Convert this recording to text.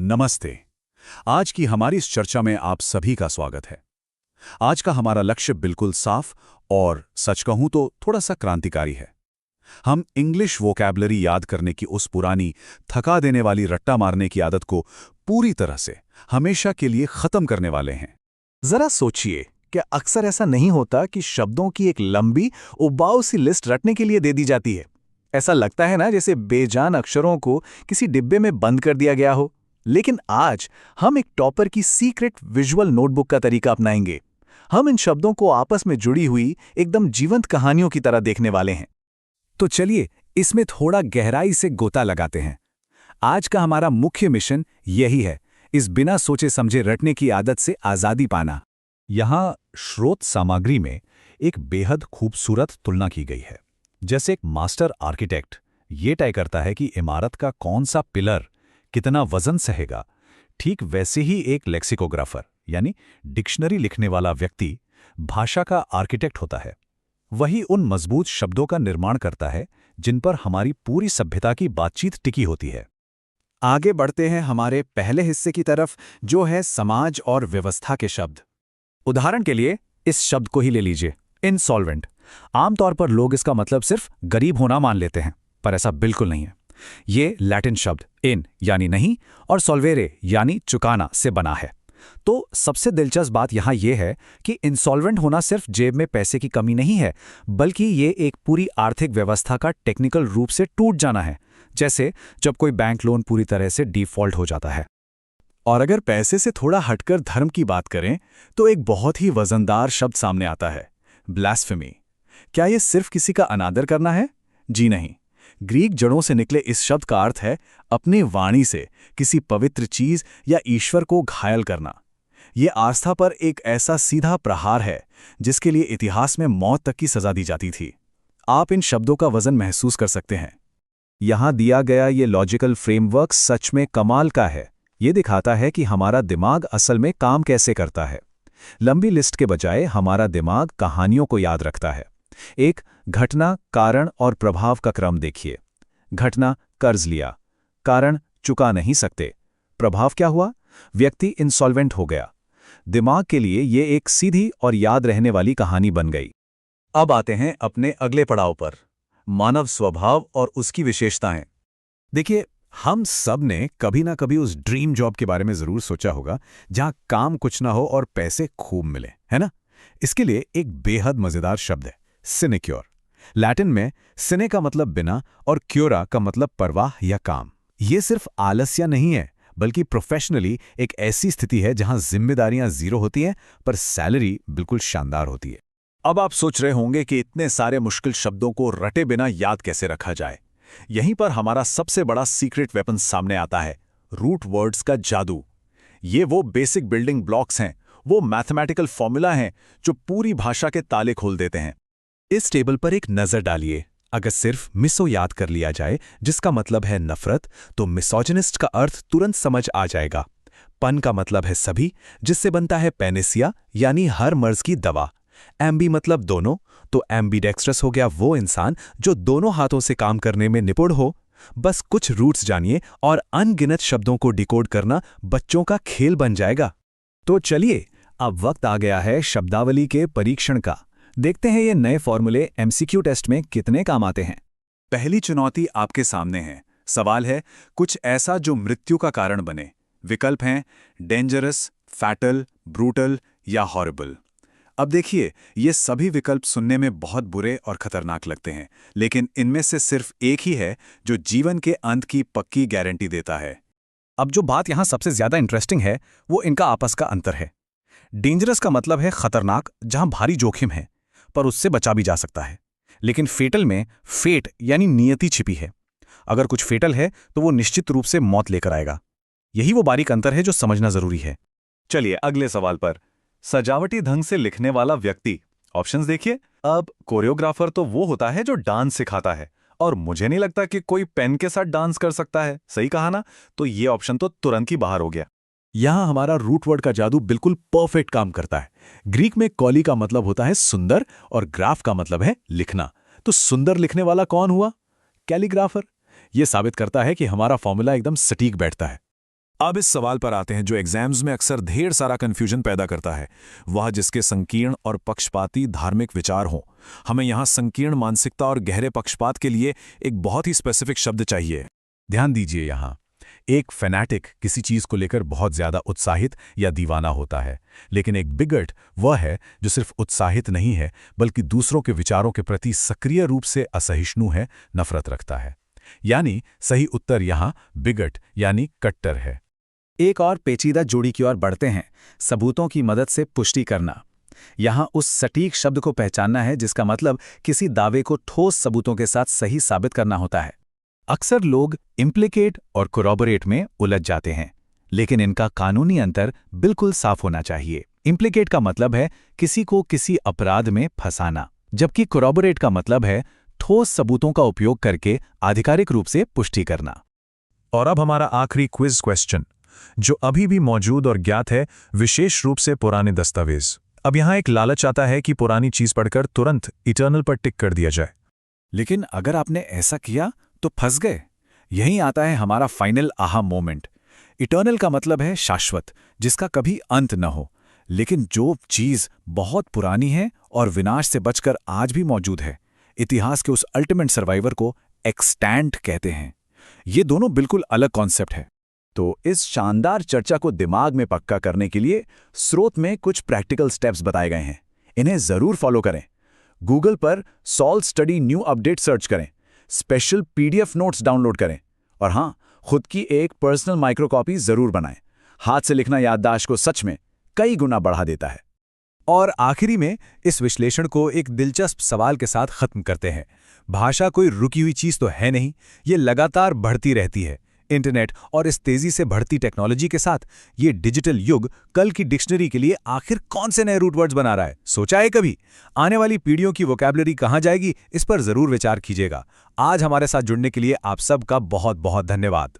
नमस्ते। आज की हमारी इस चर्चा में आप सभी का स्वागत है। आज का हमारा लक्ष्य बिल्कुल साफ और सच कहूं तो थोड़ा सा क्रांतिकारी है। हम इंग्लिश वोकैबुलरी याद करने की उस पुरानी थका देने वाली रट्टा मारने की आदत को पूरी तरह से हमेशा के लिए खत्म करने वाले हैं। जरा सोचिए कि अक्सर ऐसा नहीं होता कि शब्दों की एक लंबी उबाऊ सी लिस्ट रटने के लिए दे दी जाती है। ऐसा लगता है ना जैसे बेजान अक्षरों को किसी डिब्बे में बंद कर दिया गया हो। लेकिन आज हम एक टॉपर की सीक्रेट विजुअल नोटबुक का तरीका अपनाएंगे। हम इन शब्दों को आपस में जुड़ी हुई एकदम जीवंत कहानियों की तरह देखने वाले हैं। तो चलिए इसमें थोड़ा गहराई से गोता लगाते हैं। आज का हमारा मुख्य मिशन यही है, इस बिना सोचे समझे रटने की आदत से आज़ादी पाना। यहाँ स्रोत सामग्री में एक बेहद खूबसूरत तुलना की गई है। जैसे एक मास्टर आर्किटेक्ट ये तय करता है कि इमारत का कौन सा पिलर कितना वजन सहेगा, ठीक वैसे ही एक लेक्सिकोग्राफर यानी डिक्शनरी लिखने वाला व्यक्ति भाषा का आर्किटेक्ट होता है। वही उन मजबूत शब्दों का निर्माण करता है जिन पर हमारी पूरी सभ्यता की बातचीत टिकी होती है। आगे बढ़ते हैं हमारे पहले हिस्से की तरफ, जो है समाज और व्यवस्था के शब्द। उदाहरण के लिए इस शब्द को ही ले लीजिए, इंसॉल्वेंट। आमतौर पर लोग इसका मतलब सिर्फ गरीब होना मान लेते हैं, पर ऐसा बिल्कुल नहीं है। ये लैटिन शब्द इन यानी नहीं और सॉल्वेरे यानी चुकाना से बना है। तो सबसे दिलचस्प बात यहाँ यह है कि इंसॉल्वेंट होना सिर्फ जेब में पैसे की कमी नहीं है, बल्कि ये एक पूरी आर्थिक व्यवस्था का टेक्निकल रूप से टूट जाना है, जैसे जब कोई बैंक लोन पूरी तरह से डिफॉल्ट हो जाता है। और अगर पैसे से थोड़ा हटकर धर्म की बात करें तो एक बहुत ही वजनदार शब्द सामने आता है, ब्लास्फेमी। क्या यह सिर्फ किसी का अनादर करना है? जी नहीं। ग्रीक जड़ों से निकले इस शब्द का अर्थ है अपनी वाणी से किसी पवित्र चीज या ईश्वर को घायल करना। यह आस्था पर एक ऐसा सीधा प्रहार है जिसके लिए इतिहास में मौत तक की सजा दी जाती थी। आप इन शब्दों का वजन महसूस कर सकते हैं। यहाँ दिया गया ये लॉजिकल फ्रेमवर्क सच में कमाल का है। ये दिखाता है कि हमारा दिमाग असल में काम कैसे करता है। लंबी लिस्ट के बजाय हमारा दिमाग कहानियों को याद रखता है। एक घटना, कारण और प्रभाव का क्रम देखिए। घटना, कर्ज लिया। कारण, चुका नहीं सकते। प्रभाव क्या हुआ? व्यक्ति इंसॉल्वेंट हो गया। दिमाग के लिए ये एक सीधी और याद रहने वाली कहानी बन गई। अब आते हैं अपने अगले पड़ाव पर, मानव स्वभाव और उसकी विशेषताएं। देखिए, हम सब ने कभी ना कभी उस ड्रीम जॉब के बारे में जरूर सोचा होगा जहां काम कुछ ना हो और पैसे खूब मिले, है ना? इसके लिए एक बेहद मजेदार शब्द है, सिनेक्योर। लैटिन में सिने का मतलब बिना और क्योरा का मतलब परवाह या काम। ये सिर्फ आलस्य नहीं है, बल्कि प्रोफेशनली एक ऐसी स्थिति है जहां जिम्मेदारियां जीरो होती हैं पर सैलरी बिल्कुल शानदार होती है। अब आप सोच रहे होंगे कि इतने सारे मुश्किल शब्दों को रटे बिना याद कैसे रखा जाए। यहीं पर हमारा सबसे बड़ा सीक्रेट वेपन सामने आता है, रूट वर्ड्स का जादू। ये वो बेसिक बिल्डिंग ब्लॉक्स हैं, वो मैथमेटिकल फॉर्मूला हैं जो पूरी भाषा के ताले खोल देते हैं। इस टेबल पर एक नजर डालिए। अगर सिर्फ मिसो याद कर लिया जाए, जिसका मतलब है नफरत, तो मिसोजिनिस्ट का अर्थ तुरंत समझ आ जाएगा। पन का मतलब है सभी, जिससे बनता है पेनेसिया यानी हर मर्ज की दवा। एम्बी मतलब दोनों, तो एम्बीडेक्स्ट्रस हो गया वो इंसान जो दोनों हाथों से काम करने में निपुण हो। बस कुछ रूट्स जानिए और अनगिनत शब्दों को डिकोड करना बच्चों का खेल बन जाएगा। तो चलिए, अब वक्त आ गया है शब्दावली के परीक्षण का। देखते हैं ये नए फॉर्मूले एमसीक्यू टेस्ट में कितने काम आते हैं। पहली चुनौती आपके सामने है। सवाल है कुछ ऐसा जो मृत्यु का कारण बने। विकल्प हैं डेंजरस, फैटल, ब्रूटल या हॉरिबल। अब देखिए, ये सभी विकल्प सुनने में बहुत बुरे और खतरनाक लगते हैं, लेकिन इनमें से सिर्फ एक ही है जो जीवन के अंत की पक्की गारंटी देता है। अब जो बात यहाँ सबसे ज्यादा इंटरेस्टिंग है, वो इनका आपस का अंतर है। डेंजरस का मतलब है खतरनाक, जहां भारी जोखिम है पर उससे बचा भी जा सकता है। लेकिन फेटल में फेट यानी नियति छिपी है। अगर कुछ फेटल है तो वो निश्चित रूप से मौत लेकर आएगा। यही वो बारीक अंतर है जो समझना जरूरी है। चलिए अगले सवाल पर, सजावटी ढंग से लिखने वाला व्यक्ति। ऑप्शंस देखिए। अब कोरियोग्राफर तो वो होता है जो डांस सिखाता है, और मुझे नहीं लगता कि कोई पेन के साथ डांस कर सकता है। सही कहा ना? तो ये ऑप्शन तो तुरंत ही बाहर हो गया। यहां हमारा रूट वर्ड का जादू बिल्कुल परफेक्ट काम करता है। ग्रीक में कॉली का मतलब होता है सुंदर और ग्राफ का मतलब है लिखना। तो सुंदर लिखने वाला कौन हुआ? कैलीग्राफर। यह साबित करता है कि हमारा फॉर्मूला एकदम सटीक बैठता है। अब इस सवाल पर आते हैं जो एग्जाम्स में अक्सर ढेर सारा कंफ्यूजन पैदा करता है, वह जिसके संकीर्ण और पक्षपाती धार्मिक विचार हों। हमें यहाँ संकीर्ण मानसिकता और गहरे पक्षपात के लिए एक बहुत ही स्पेसिफिक शब्द चाहिए। ध्यान दीजिए यहाँ, एक फैनेटिक किसी चीज को लेकर बहुत ज्यादा उत्साहित या दीवाना होता है, लेकिन एक बिगट वह है जो सिर्फ उत्साहित नहीं है बल्कि दूसरों के विचारों के प्रति सक्रिय रूप से असहिष्णु है, नफरत रखता है। यानी सही उत्तर यहाँ बिगट यानी कट्टर है। एक और पेचीदा जोड़ी की ओर बढ़ते हैं, सबूतों की मदद से पुष्टि करना। यहाँ उस सटीक शब्द को पहचानना है जिसका मतलब किसी दावे को ठोस सबूतों के साथ सही साबित करना होता है। अक्सर लोग इम्प्लिकेट और कोरॉबोरेट में उलझ जाते हैं, लेकिन इनका कानूनी अंतर बिल्कुल साफ होना चाहिए। इम्प्लिकेट का मतलब है किसी को किसी अपराध में फंसाना, जबकि कोरॉबोरेट का मतलब है ठोस सबूतों का उपयोग करके आधिकारिक रूप से पुष्टि करना। और अब हमारा आखिरी क्विज क्वेश्चन, जो अभी भी मौजूद और ज्ञात है, विशेष रूप से पुराने दस्तावेज। अब यहाँ एक लालच आता है कि पुरानी चीज पढ़कर तुरंत इटर्नल पर टिक कर दिया जाए। लेकिन अगर आपने ऐसा किया तो फंस गए। यहीं आता है हमारा फाइनल आहा मोमेंट। इटर्नल का मतलब है शाश्वत, जिसका कभी अंत न हो। लेकिन जो चीज बहुत पुरानी है और विनाश से बचकर आज भी मौजूद है, इतिहास के उस अल्टीमेट सर्वाइवर को एक्सटैंट कहते हैं। ये दोनों बिल्कुल अलग कॉन्सेप्ट है। तो इस शानदार चर्चा को दिमाग में पक्का करने के लिए स्रोत में कुछ प्रैक्टिकल स्टेप्स बताए गए हैं। इन्हें जरूर फॉलो करें। गूगल पर solve study new update search करें, स्पेशल पीडीएफ नोट्स डाउनलोड करें, और हाँ, खुद की एक पर्सनल माइक्रो कॉपी जरूर बनाएं। हाथ से लिखना याददाश्त को सच में कई गुना बढ़ा देता है। और आखिरी में इस विश्लेषण को एक दिलचस्प सवाल के साथ खत्म करते हैं। भाषा कोई रुकी हुई चीज तो है नहीं, ये लगातार बढ़ती रहती है। इंटरनेट और इस तेजी से बढ़ती टेक्नोलॉजी के साथ ये डिजिटल युग कल की डिक्शनरी के लिए आखिर कौन से नए रूट वर्ड्स बना रहा है? सोचा है कभी? आने वाली पीढ़ियों की वोकैबुलरी कहाँ जाएगी, इस पर जरूर विचार कीजिएगा। आज हमारे साथ जुड़ने के लिए आप सबका बहुत बहुत धन्यवाद।